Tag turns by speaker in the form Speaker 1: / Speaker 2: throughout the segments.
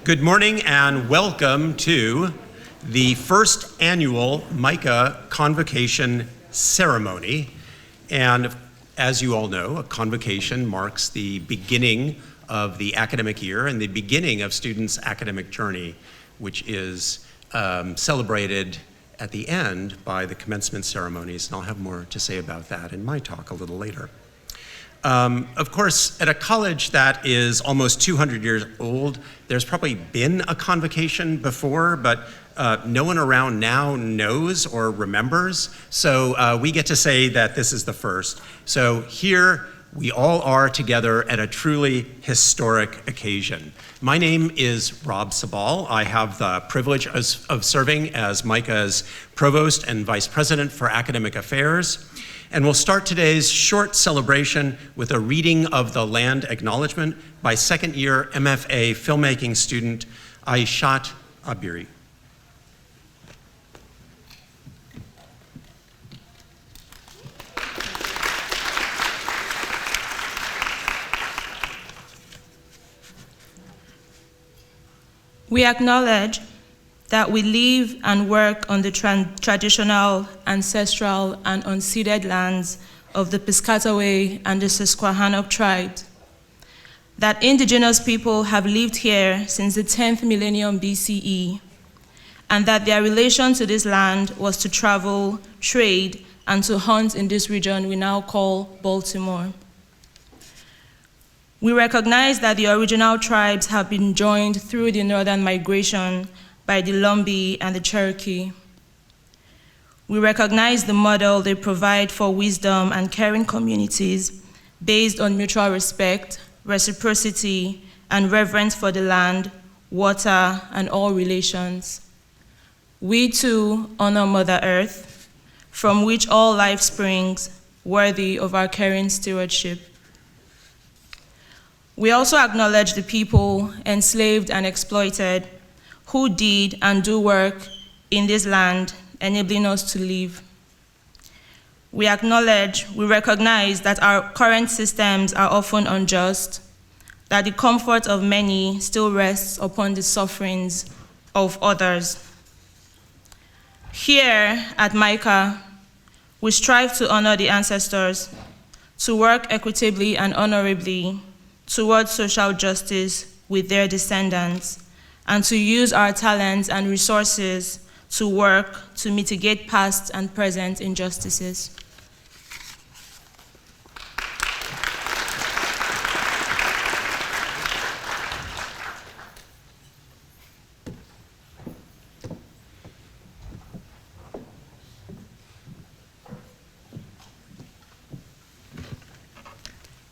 Speaker 1: Good morning and welcome to the first annual MICA Convocation ceremony. And as you all know, a convocation marks the beginning of the academic year and the beginning of students' academic journey, which is celebrated at the end by the commencement ceremonies. And I'll have more to say about that in my talk a little later. Of course, at a college that is almost 200 years old, there's probably been a convocation before, but no one around now knows or remembers. So we get to say that this is the first. So here we all are together at a truly historic occasion. My name is Rob Sabal. I have the privilege of serving as MICA's Provost and Vice President for Academic Affairs. And we'll start today's short celebration with a reading of the land acknowledgement by second-year MFA filmmaking student Aishat Abiri.
Speaker 2: We acknowledge that we live and work on the traditional, ancestral, and unceded lands of the Piscataway and the Susquehannock tribes, that indigenous people have lived here since the 10th millennium BCE, and that their relation to this land was to travel, trade, and to hunt in this region we now call Baltimore. We recognize that the original tribes have been joined through the northern migration by the Lumbee and the Cherokee. We recognize the model they provide for wisdom and caring communities based on mutual respect, reciprocity, and reverence for the land, water, and all relations. We too honor Mother Earth, from which all life springs, worthy of our caring stewardship. We also acknowledge the people enslaved and exploited who did and do work in this land, enabling us to live. We recognize that our current systems are often unjust, that the comfort of many still rests upon the sufferings of others. Here at MICA, we strive to honor the ancestors, to work equitably and honorably towards social justice with their descendants, and to use our talents and resources to work to mitigate past and present injustices.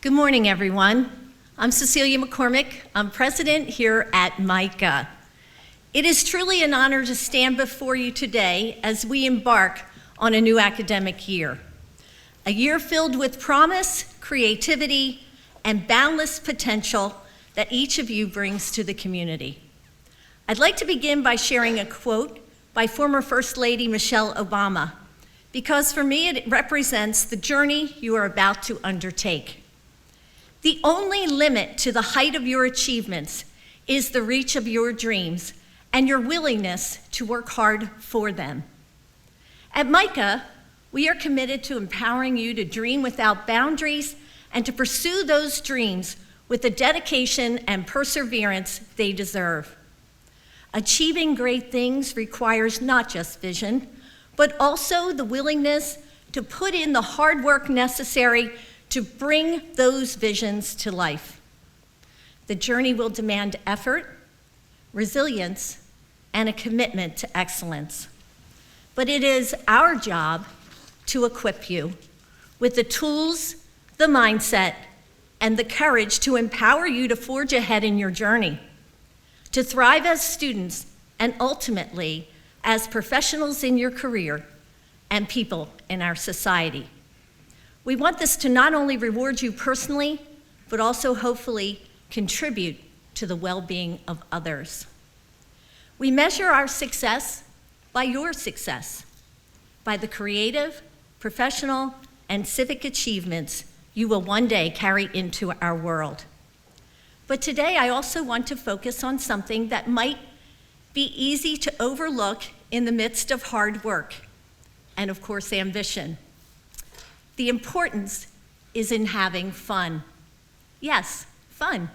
Speaker 3: Good morning, everyone. I'm Cecilia McCormick. I'm president here at MICA. It is truly an honor to stand before you today as we embark on a new academic year. A year filled with promise, creativity, and boundless potential that each of you brings to the community. I'd like to begin by sharing a quote by former First Lady Michelle Obama, because for me it represents the journey you are about to undertake. The only limit to the height of your achievements is the reach of your dreams and your willingness to work hard for them. At MICA, we are committed to empowering you to dream without boundaries and to pursue those dreams with the dedication and perseverance they deserve. Achieving great things requires not just vision, but also the willingness to put in the hard work necessary to bring those visions to life. The journey will demand effort, resilience, and a commitment to excellence. But it is our job to equip you with the tools, the mindset, and the courage to empower you to forge ahead in your journey, to thrive as students, and ultimately as professionals in your career and people in our society. We want this to not only reward you personally, but also hopefully contribute to the well-being of others. We measure our success by your success, by the creative, professional, and civic achievements you will one day carry into our world. But today I also want to focus on something that might be easy to overlook in the midst of hard work, and of course, ambition. The importance is in having fun. Yes, fun.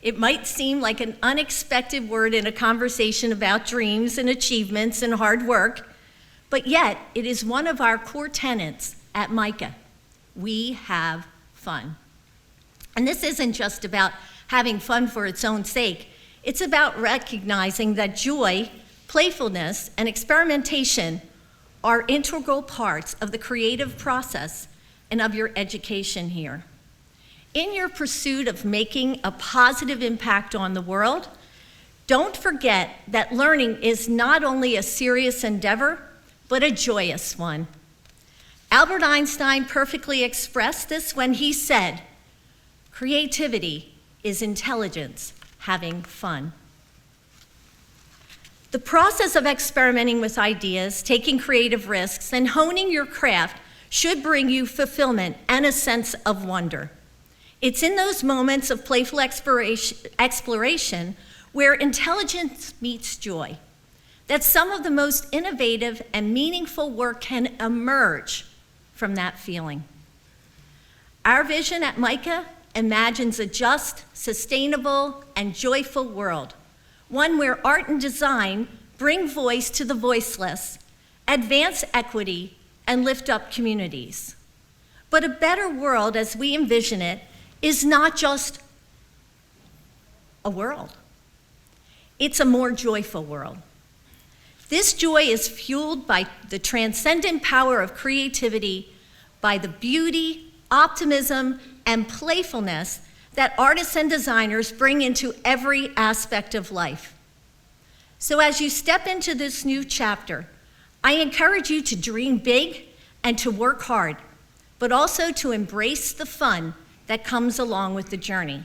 Speaker 3: It might seem like an unexpected word in a conversation about dreams and achievements and hard work, but yet it is one of our core tenets at MICA. We have fun. And this isn't just about having fun for its own sake. It's about recognizing that joy, playfulness, and experimentation are integral parts of the creative process and of your education here. In your pursuit of making a positive impact on the world, don't forget that learning is not only a serious endeavor, but a joyous one. Albert Einstein perfectly expressed this when he said, "Creativity is intelligence having fun." The process of experimenting with ideas, taking creative risks, and honing your craft should bring you fulfillment and a sense of wonder. It's in those moments of playful exploration where intelligence meets joy that some of the most innovative and meaningful work can emerge from that feeling. Our vision at MICA imagines a just, sustainable, and joyful world, one where art and design bring voice to the voiceless, advance equity, and lift up communities. But a better world, as we envision it, is not just a world. It's a more joyful world. This joy is fueled by the transcendent power of creativity, by the beauty, optimism, and playfulness that artists and designers bring into every aspect of life. So as you step into this new chapter, I encourage you to dream big and to work hard, but also to embrace the fun that comes along with the journey.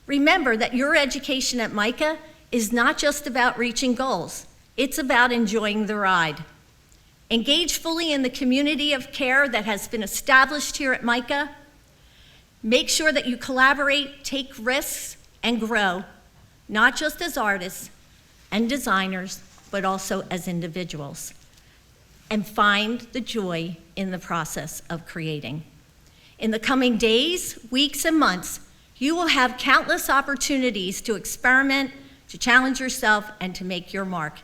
Speaker 3: Remember that your education at MICA is not just about reaching goals, it's about enjoying the ride. Engage fully in the community of care that has been established here at MICA. Make sure that you collaborate, take risks, and grow, not just as artists and designers, but also as individuals. And find the joy in the process of creating. In the coming days, weeks, and months, you will have countless opportunities to experiment, to challenge yourself, and to make your mark.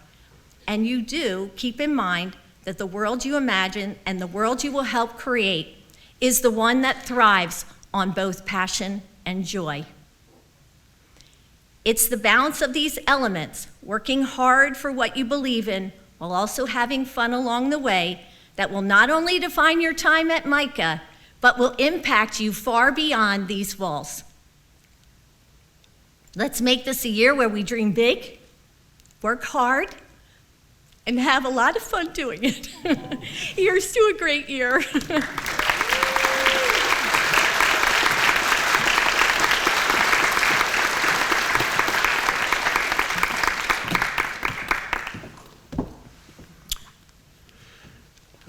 Speaker 3: And you do keep in mind that the world you imagine and the world you will help create is the one that thrives on both passion and joy. It's the balance of these elements, working hard for what you believe in while also having fun along the way, that will not only define your time at MICA, but will impact you far beyond these walls. Let's make this a year where we dream big, work hard, and have a lot of fun doing it. Here's to a great year.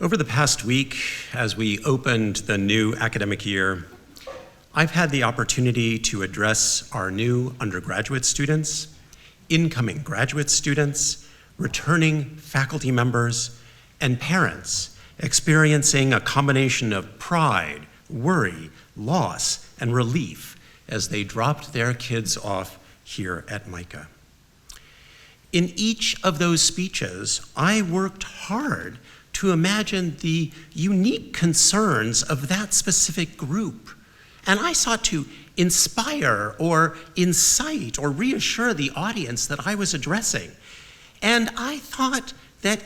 Speaker 1: Over the past week, as we opened the new academic year, I've had the opportunity to address our new undergraduate students, incoming graduate students, returning faculty members, and parents experiencing a combination of pride, worry, loss, and relief as they dropped their kids off here at MICA. In each of those speeches, I worked hard to imagine the unique concerns of that specific group. And I sought to inspire or incite or reassure the audience that I was addressing. And I thought that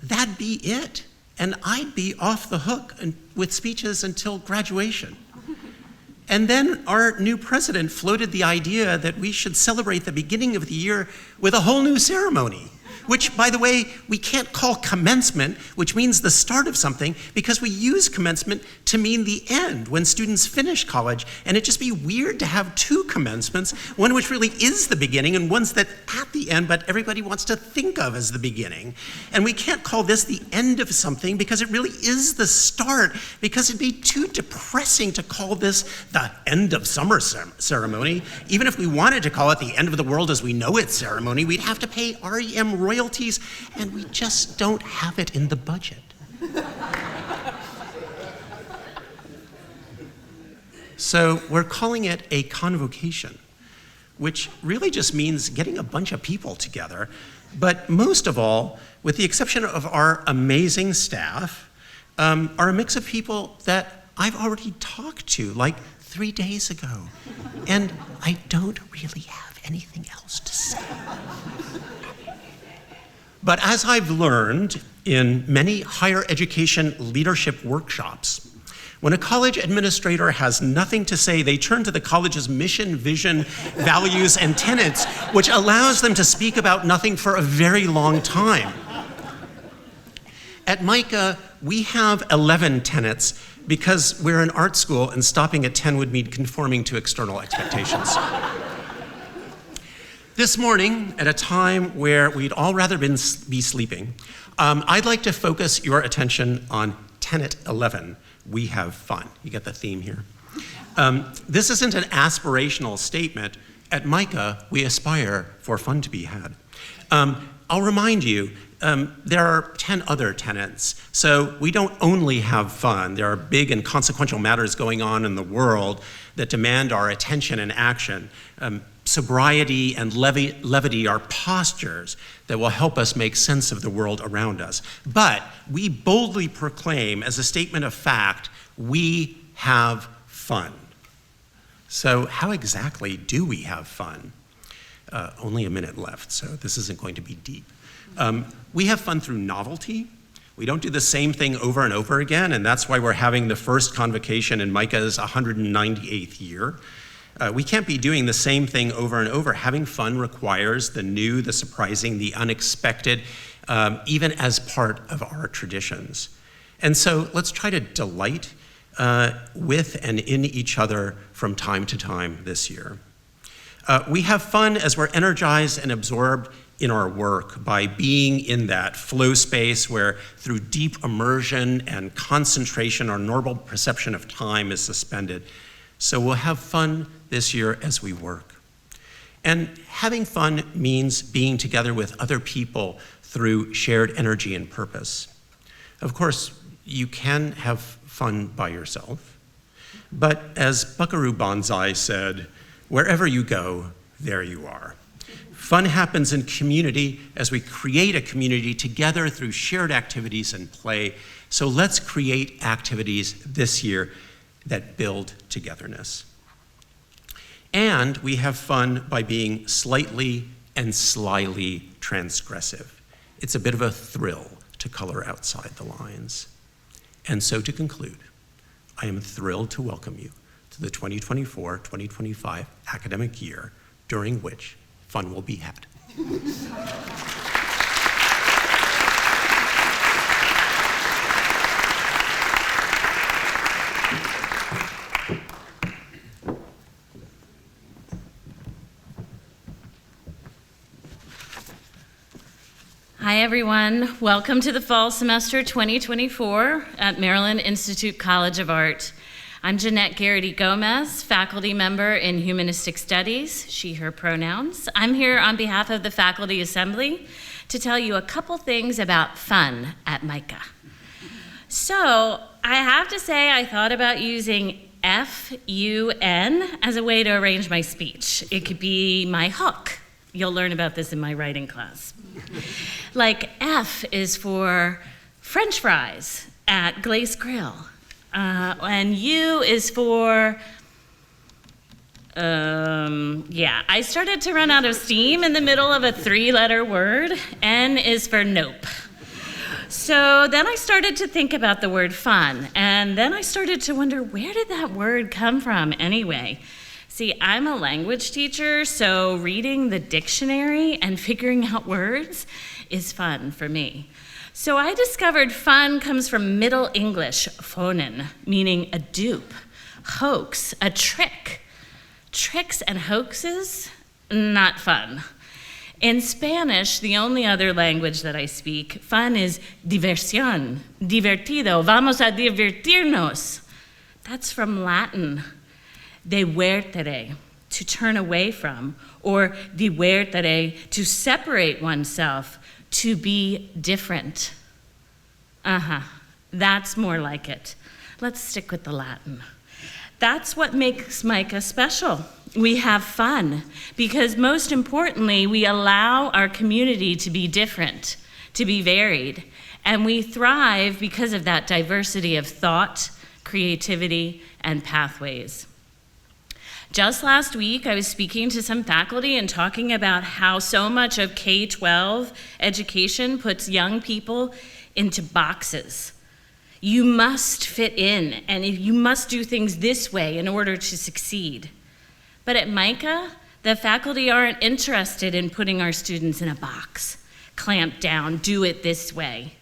Speaker 1: that'd be it, and I'd be off the hook with speeches until graduation. And then our new president floated the idea that we should celebrate the beginning of the year with a whole new ceremony. which, by the way, we can't call commencement, which means the start of something, because we use commencement to mean the end, when students finish college. And it'd just be weird to have two commencements, one which really is the beginning and one's that at the end, but everybody wants to think of as the beginning. And we can't call this the end of something because it really is the start, because it'd be too depressing to call this the end of summer ceremony. Even if we wanted to call it the end of the world as we know it ceremony, we'd have to pay REM royalties, and we just don't have it in the budget. So we're calling it a convocation, which really just means getting a bunch of people together. But most of all, with the exception of our amazing staff, are a mix of people that I've already talked to like 3 days ago. And I don't really have anything else to say. But as I've learned in many higher education leadership workshops, when a college administrator has nothing to say, they turn to the college's mission, vision, values, and tenets, which allows them to speak about nothing for a very long time. At MICA, we have 11 tenets because we're an art school and stopping at 10 would mean conforming to external expectations. This morning, at a time where we'd all rather be sleeping, I'd like to focus your attention on tenet 11, we have fun. You get the theme here. This isn't an aspirational statement. At MICA, we aspire for fun to be had. I'll remind you, there are 10 other tenets. So we don't only have fun. There are big and consequential matters going on in the world that demand our attention and action. Sobriety and levity are postures that will help us make sense of the world around us. But we boldly proclaim, as a statement of fact, we have fun. So how exactly do we have fun? Only a minute left, so this isn't going to be deep. We have fun through novelty. We don't do the same thing over and over again, and that's why we're having the first convocation in MICA's 198th year. We can't be doing the same thing over and over. Having fun requires the new, the surprising, the unexpected, even as part of our traditions. And so let's try to delight with and in each other from time to time this year. We have fun as we're energized and absorbed in our work by being in that flow space where through deep immersion and concentration, our normal perception of time is suspended. So we'll have fun this year as we work. And having fun means being together with other people through shared energy and purpose. Of course, you can have fun by yourself, but as Buckaroo Banzai said, wherever you go, there you are. Fun happens in community as we create a community together through shared activities and play. So let's create activities this year that build togetherness. And we have fun by being slightly and slyly transgressive. It's a bit of a thrill to color outside the lines. And so to conclude, I am thrilled to welcome you to the 2024-2025 academic year, during which fun will be had.
Speaker 4: Hi, everyone. Welcome to the fall semester 2024 at Maryland Institute College of Art. I'm Jeanette Garrity Gomez, faculty member in Humanistic Studies, she, her pronouns. I'm here on behalf of the Faculty Assembly to tell you a couple things about fun at MICA. So I have to say I thought about using F-U-N as a way to arrange my speech. It could be my hook. You'll learn about this in my writing class. Like F is for French fries at Glace Grill. And U is for, I started to run out of steam in the middle of a 3-letter word. N is for nope. So then I started to think about the word fun, and then I started to wonder, where did that word come from anyway? See, I'm a language teacher, so reading the dictionary and figuring out words is fun for me. So I discovered fun comes from Middle English, phonen, meaning a dupe, hoax, a trick. Tricks and hoaxes, not fun. In Spanish, the only other language that I speak, fun is diversión, divertido, vamos a divertirnos. That's from Latin, divertere, to turn away from, or divertere, to separate oneself, to be different. That's more like it. Let's stick with the Latin. That's what makes MICA special. We have fun because most importantly, we allow our community to be different, to be varied, and we thrive because of that diversity of thought, creativity, and pathways. Just last week, I was speaking to some faculty and talking about how so much of K-12 education puts young people into boxes. You must fit in, and you must do things this way in order to succeed. But at MICA, the faculty aren't interested in putting our students in a box, clamp down, do it this way.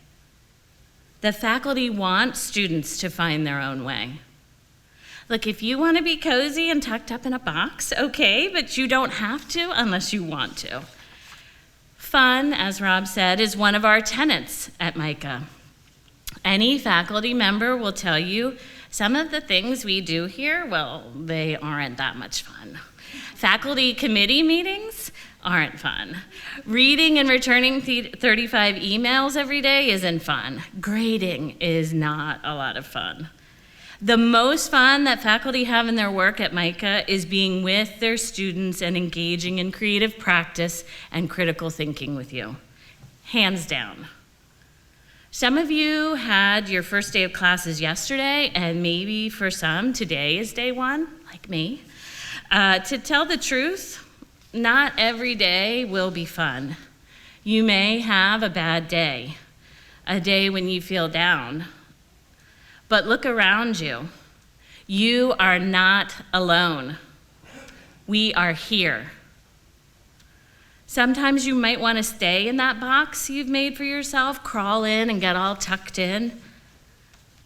Speaker 4: The faculty want students to find their own way. Look, if you want to be cozy and tucked up in a box, okay, but you don't have to unless you want to. Fun, as Rob said, is one of our tenets at MICA. Any faculty member will tell you some of the things we do here, well, they aren't that much fun. Faculty committee meetings aren't fun. Reading and returning 35 emails every day isn't fun. Grading is not a lot of fun. The most fun that faculty have in their work at MICA is being with their students and engaging in creative practice and critical thinking with you. Hands down. Some of you had your first day of classes yesterday, and maybe for some, today is day one, like me. To tell the truth, not every day will be fun. You may have a bad day, a day when you feel down. But look around you. You are not alone. We are here. Sometimes you might want to stay in that box you've made for yourself, crawl in and get all tucked in.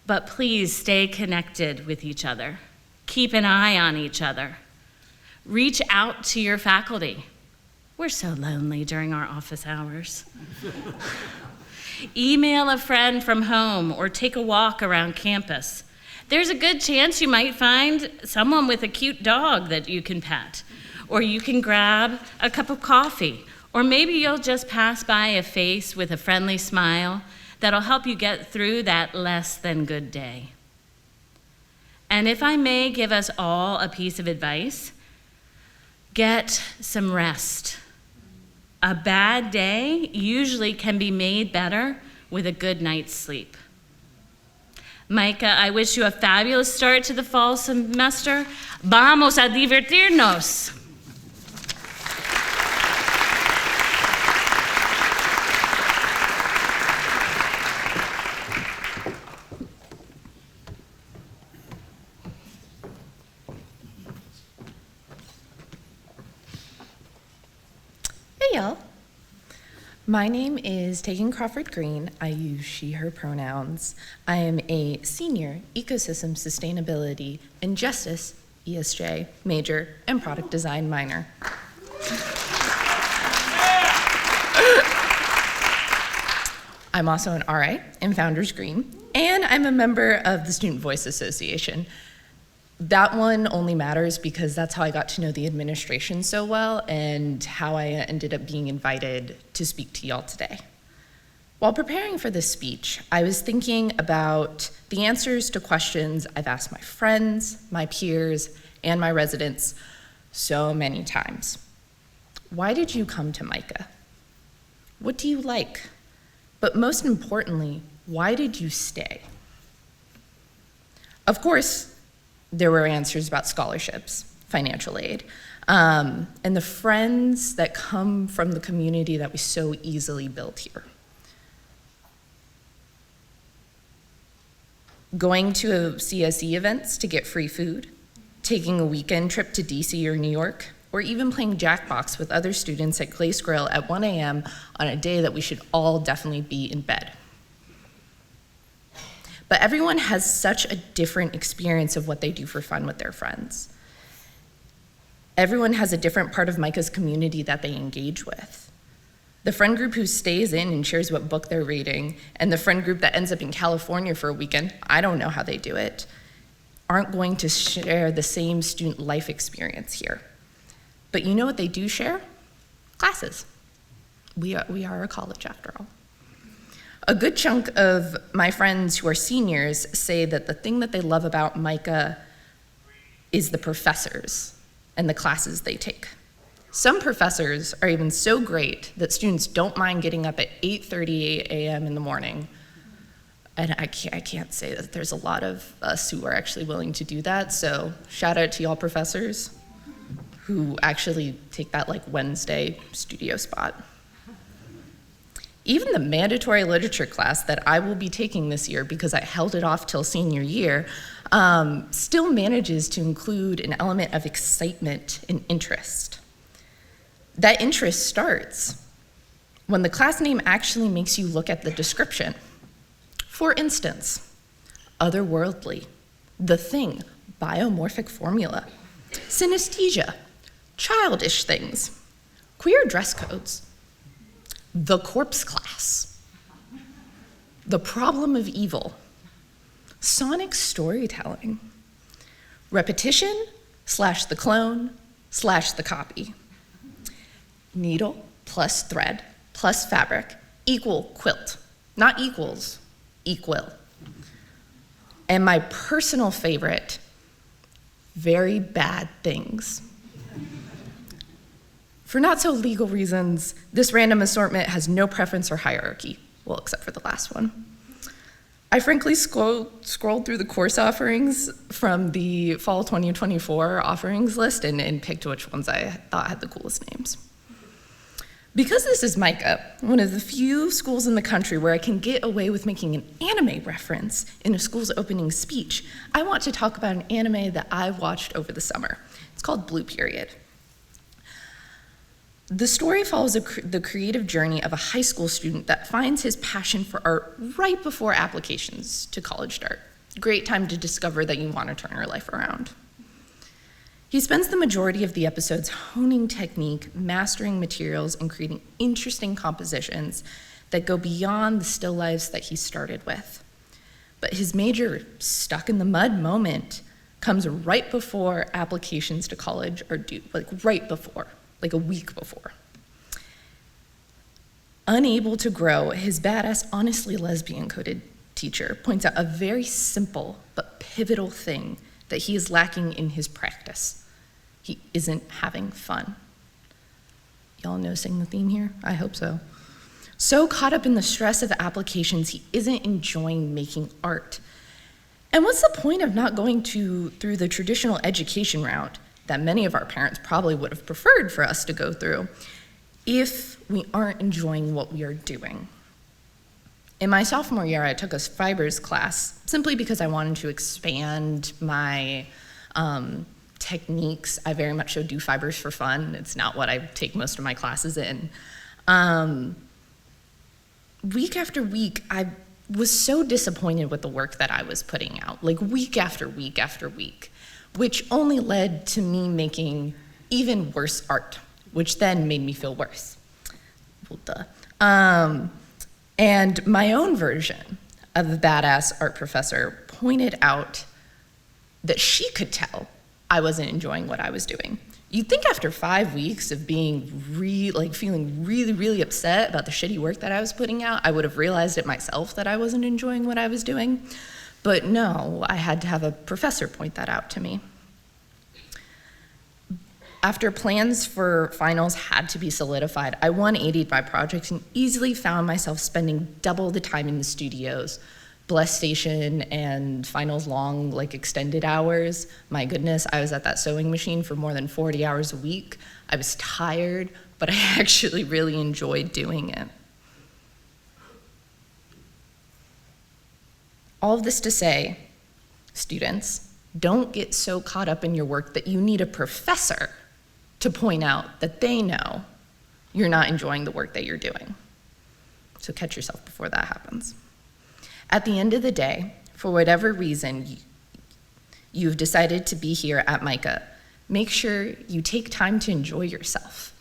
Speaker 4: But please stay connected with each other. Keep an eye on each other. Reach out to your faculty. We're so lonely during our office hours. Email a friend from home or take a walk around campus. There's a good chance you might find someone with a cute dog that you can pet, or you can grab a cup of coffee, or maybe you'll just pass by a face with a friendly smile that'll help you get through that less than good day. And if I may give us all a piece of advice, get some rest. A bad day usually can be made better with a good night's sleep. MICA, I wish you a fabulous start to the fall semester. Vamos a divertirnos.
Speaker 5: Hey y'all. My name is Tegan Crawford Green. I use she, her pronouns. I am a senior ecosystem sustainability and justice ESJ major and product design minor. I'm also an RA in Founders Green, and I'm a member of the Student Voice Association. That one only matters because that's how I got to know the administration so well and how I ended up being invited to speak to y'all today. While preparing for this speech, I was thinking about the answers to questions I've asked my friends, my peers, and my residents so many times. Why did you come to MICA? What do you like? But most importantly, why did you stay? Of course, there were answers about scholarships, financial aid, and the friends that come from the community that we so easily built here. Going to CSE events to get free food, taking a weekend trip to DC or New York, or even playing Jackbox with other students at Glace Grill at 1 a.m. on a day that we should all definitely be in bed. But everyone has such a different experience of what they do for fun with their friends. Everyone has a different part of MICA's community that they engage with. The friend group who stays in and shares what book they're reading, and the friend group that ends up in California for a weekend, I don't know how they do it, aren't going to share the same student life experience here. But you know what they do share? Classes. We are a college after all. A good chunk of my friends who are seniors say that the thing that they love about MICA is the professors and the classes they take. Some professors are even so great that students don't mind getting up at 8:30 a.m. in the morning. And I can't say that there's a lot of us who are actually willing to do that, so shout out to y'all professors who actually take that like Wednesday studio spot. Even the mandatory literature class that I will be taking this year because I held it off till senior year still manages to include an element of excitement and interest. That interest starts when the class name actually makes you look at the description. For instance, otherworldly, the thing, biomorphic formula, synesthesia, childish things, queer dress codes, the corpse class, the problem of evil, sonic storytelling, repetition / the clone / the copy, needle plus thread plus fabric equal quilt, not equals, equal. And my personal favorite, very bad things. For not so legal reasons, this random assortment has no preference or hierarchy, well, except for the last one. I frankly scrolled through the course offerings from the fall 2024 offerings list and picked which ones I thought had the coolest names. Because this is MICA, one of the few schools in the country where I can get away with making an anime reference in a school's opening speech, I want to talk about an anime that I watched over the summer. It's called Blue Period. The story follows the creative journey of a high school student that finds his passion for art right before applications to college start. Great time to discover that you want to turn your life around. He spends the majority of the episodes honing technique, mastering materials, and creating interesting compositions that go beyond the still lifes that he started with. But his major stuck in the mud moment comes right before applications to college are due, right before. Like a week before. Unable to grow, his badass, honestly lesbian-coded teacher points out a very simple but pivotal thing that he is lacking in his practice. He isn't having fun. Y'all noticing the theme here? I hope so. So caught up in the stress of applications, he isn't enjoying making art. And what's the point of not going through the traditional education route that many of our parents probably would have preferred for us to go through if we aren't enjoying what we are doing? In my sophomore year, I took a fibers class simply because I wanted to expand my techniques. I very much so do fibers for fun. It's not what I take most of my classes in. Week after week, I was so disappointed with the work that I was putting out, like week after week after week, which only led to me making even worse art, which then made me feel worse. Well, duh. And my own version of the badass art professor pointed out that she could tell I wasn't enjoying what I was doing. You'd think after 5 weeks of being feeling really, really upset about the shitty work that I was putting out, I would have realized it myself that I wasn't enjoying what I was doing. But no, I had to have a professor point that out to me. After plans for finals had to be solidified, I 180'd my project and easily found myself spending double the time in the studios. Bless Station and finals long, extended hours. My goodness, I was at that sewing machine for more than 40 hours a week. I was tired, but I actually really enjoyed doing it. All of this to say, students, Don't get so caught up in your work that you need a professor to point out that they know you're not enjoying the work that you're doing. So catch yourself before that happens. At the end of the day, for whatever reason you've decided to be here at MICA, make sure you take time to enjoy yourself,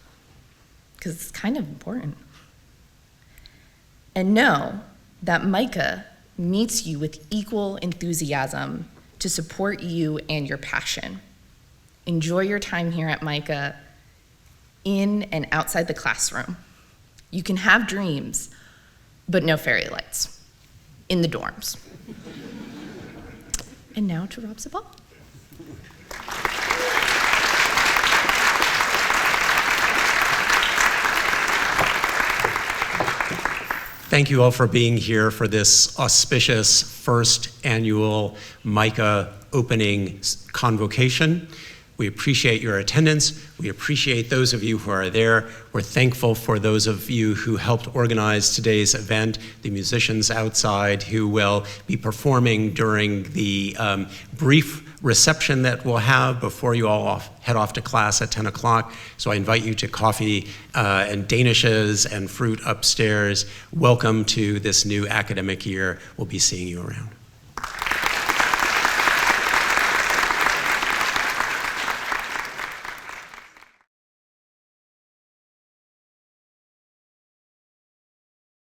Speaker 5: because it's kind of important. And know that MICA meets you with equal enthusiasm to support you and your passion. Enjoy your time here at MICA in and outside the classroom. You can have dreams, but no fairy lights in the dorms. And now to Rob Sabal.
Speaker 1: Thank you all for being here for this auspicious first annual MICA opening convocation. We appreciate your attendance. We appreciate those of you who are there. We're thankful for those of you who helped organize today's event, the musicians outside who will be performing during the brief reception that we'll have before you all head off to class at 10 o'clock. So I invite you to coffee and danishes and fruit upstairs. Welcome to this new academic year. We'll be seeing you around.